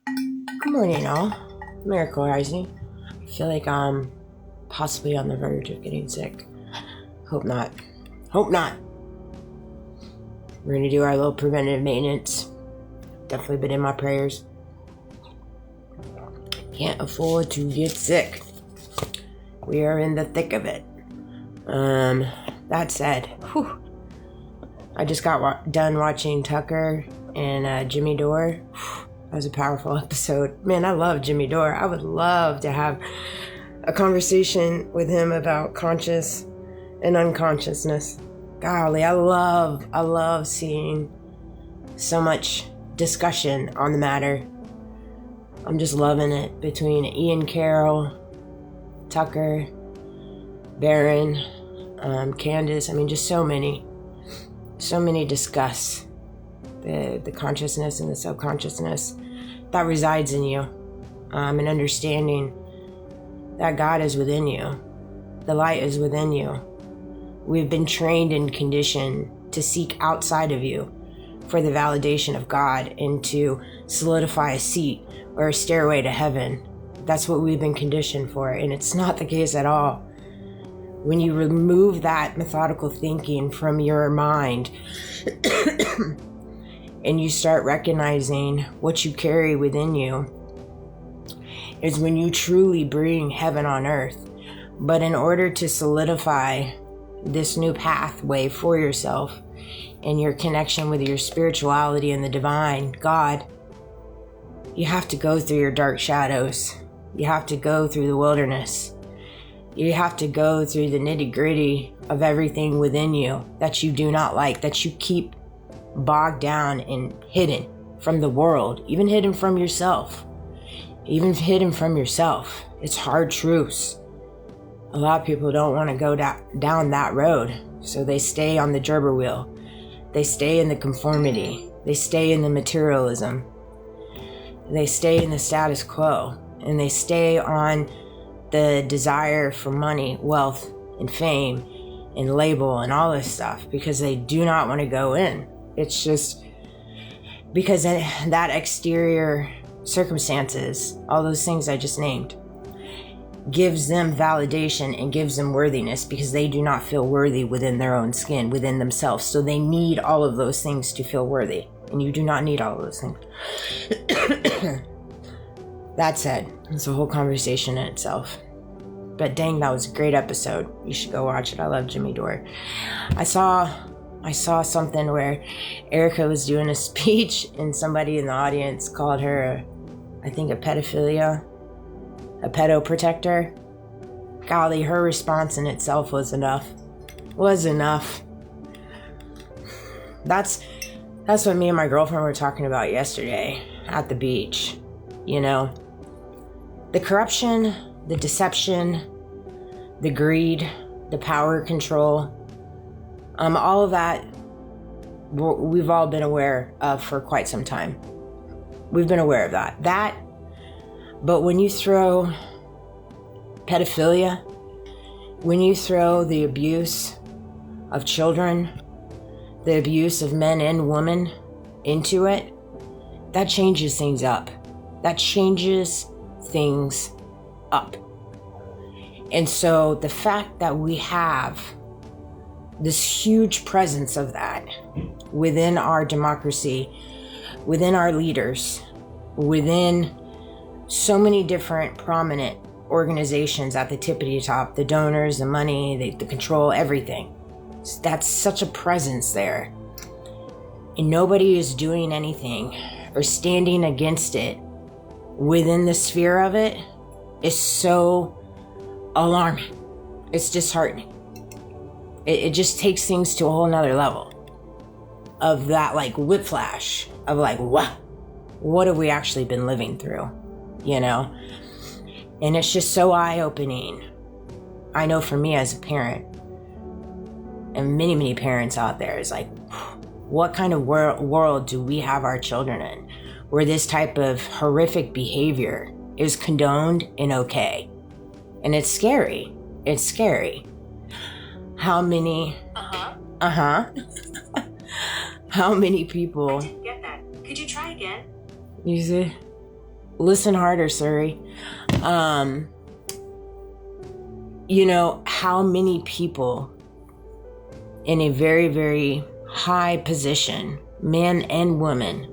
Good morning, all. Miracle Rising. I feel like I'm possibly on the verge of getting sick. Hope not. Hope not. We're going to do our little preventative maintenance. Definitely been in my prayers. Can't afford to get sick. We are in the thick of it. That said, I just got done watching Tucker and Jimmy Dore. That was a powerful episode. Man, I love Jimmy Dore. I would love to have a conversation with him about conscious and unconsciousness. Golly, I love seeing so much discussion on the matter. I'm just loving it between Ian Carroll, Tucker, Barron, Candace. I mean, just so many discuss the consciousness and the subconsciousness that resides in you, and understanding that God is within you, the light is within you. We've been trained and conditioned to seek outside of you for the validation of God and to solidify a seat or a stairway to heaven. That's what we've been conditioned for, and it's not the case at all. When you remove that methodical thinking from your mind and you start recognizing what you carry within you, is when you truly bring heaven on earth. But in order to solidify this new pathway for yourself and your connection with your spirituality and the divine, God, you have to go through your dark shadows. You have to go through the wilderness. You have to go through the nitty-gritty of everything within you that you do not like, that you keep bogged down and hidden from the world, even hidden from yourself. It's hard truths. A lot of people don't want to go down that road, so they stay on the gerber wheel. They stay in the conformity. They stay in the materialism. They stay in the status quo, and they stay on the desire for money, wealth, and fame, and label, and all this stuff, because they do not want to go in. It's just because that exterior circumstances, all those things I just named, gives them validation and gives them worthiness, because they do not feel worthy within their own skin, within themselves. So they need all of those things to feel worthy, and you do not need all of those things. That said, it's a whole conversation in itself. But dang, that was a great episode. You should go watch it. I love Jimmy Dore. I saw something where Erica was doing a speech and somebody in the audience called her, I think, a pedoprotector. Golly, her response in itself was enough. That's what me and my girlfriend were talking about yesterday at the beach. You know, the corruption, the deception, the greed, the power control, all of that we've all been aware of for quite some time. We've been aware of that. But when you throw pedophilia, when you throw the abuse of children, the abuse of men and women into it, that changes things up. And so the fact that we have this huge presence of that within our democracy, within our leaders, within so many different prominent organizations at the tippity top, the donors, the money, the control, everything. That's such a presence there. And nobody is doing anything or standing against it within the sphere of it is so alarming. It's disheartening. It just takes things to a whole nother level of that, like, whiplash of like, what have we actually been living through, you know? And it's just so eye-opening. I know for me as a parent, and many parents out there, is like, what kind of world do we have our children in where this type of horrific behavior is condoned and okay? And it's scary. How many... How many people... I didn't get that. Could you try again? You see? Listen harder, Surrey. You know, how many people in a very, very high position, men and women,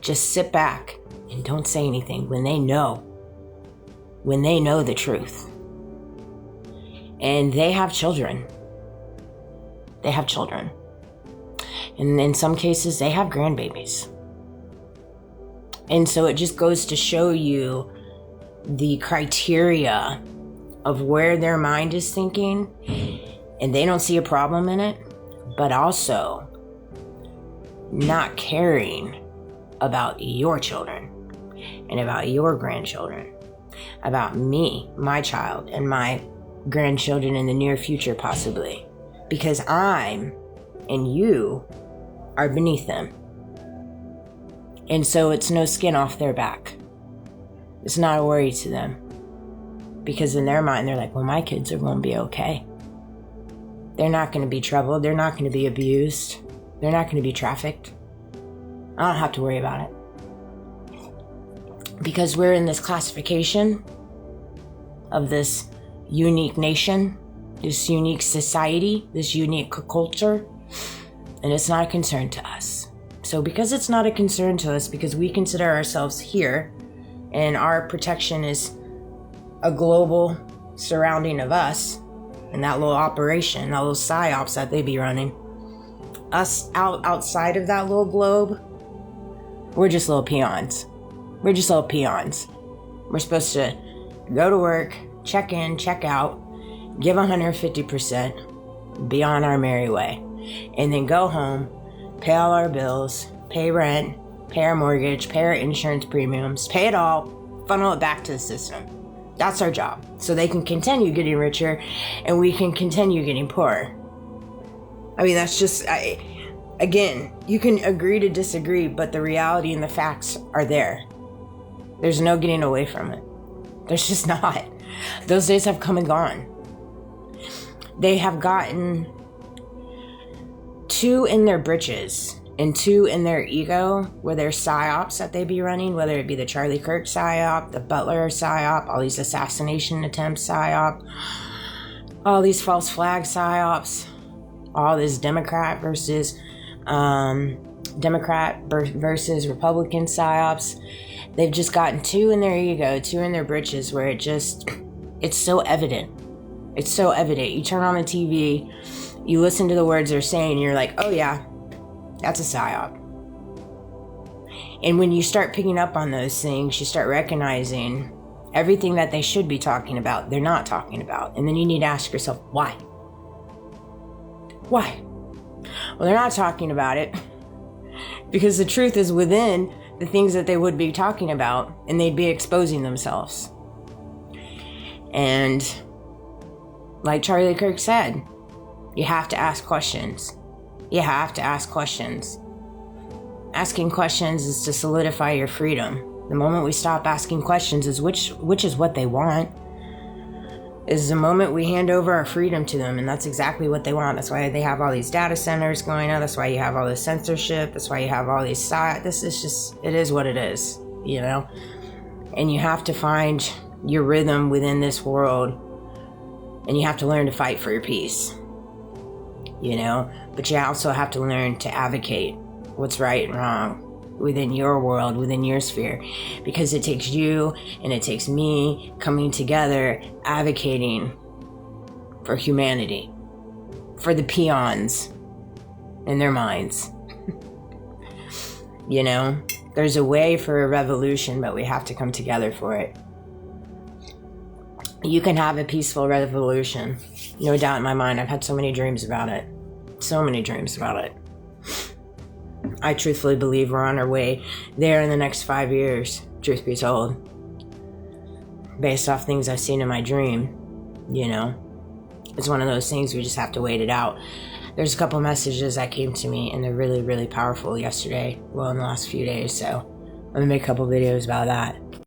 just sit back and don't say anything when they know the truth. And they have children. They have children. And in some cases, they have grandbabies. And so it just goes to show you the criteria of where their mind is thinking, and they don't see a problem in it, but also not caring about your children and about your grandchildren, about me, my child, and my grandchildren in the near future, possibly, because I'm and you are beneath them. And so it's no skin off their back. It's not a worry to them. Because in their mind, they're like, well, my kids are going to be okay. They're not going to be troubled. They're not going to be abused. They're not going to be trafficked. I don't have to worry about it. Because we're in this classification of this unique nation, this unique society, this unique culture, and it's not a concern to us. So because it's not a concern to us, because we consider ourselves here, and our protection is a global surrounding of us, and that little operation, that little psyops that they be running, us outside of that little globe, we're just little peons. We're just little peons. We're supposed to go to work, check in, check out, give 150%, be on our merry way, and then go home, pay all our bills, pay rent, pay our mortgage, pay our insurance premiums, pay it all, funnel it back to the system. That's our job. So they can continue getting richer and we can continue getting poorer. I mean, that's just, again, you can agree to disagree, but the reality and the facts are there. There's no getting away from it. There's just not. Those days have come and gone. They have gotten too in their britches and too in their ego, where their psyops that they be running, whether it be the Charlie Kirk psyop, the Butler psyop, all these assassination attempts psyop, all these false flag psyops, all this Democrat versus Republican psyops. They've just gotten too in their ego, too in their britches, where it's so evident. It's so evident. You turn on the TV, you listen to the words they're saying, and you're like, oh yeah, that's a psyop. And when you start picking up on those things, you start recognizing everything that they should be talking about, they're not talking about. And then you need to ask yourself, why? Why? Well, they're not talking about it because the truth is within the things that they would be talking about, and they'd be exposing themselves. And like Charlie Kirk said, you have to ask questions. You have to ask questions. Asking questions is to solidify your freedom. The moment we stop asking questions is which is what they want, is the moment we hand over our freedom to them, and that's exactly what they want. That's why they have all these data centers going on. That's why you have all this censorship. That's why you have all these this is just, it is what it is, you know? And you have to find your rhythm within this world, and you have to learn to fight for your peace, you know? But you also have to learn to advocate what's right and wrong within your world, within your sphere, because it takes you and it takes me coming together, advocating for humanity, for the peons in their minds. You know, there's a way for a revolution, but we have to come together for it. You can have a peaceful revolution, no doubt in my mind. I've had so many dreams about it. So many dreams about it. I truthfully believe we're on our way there in the next 5 years, truth be told. Based off things I've seen in my dream, you know. It's one of those things we just have to wait it out. There's a couple messages that came to me, and they're really, really powerful yesterday. Well, in the last few days, so I'm going to make a couple videos about that.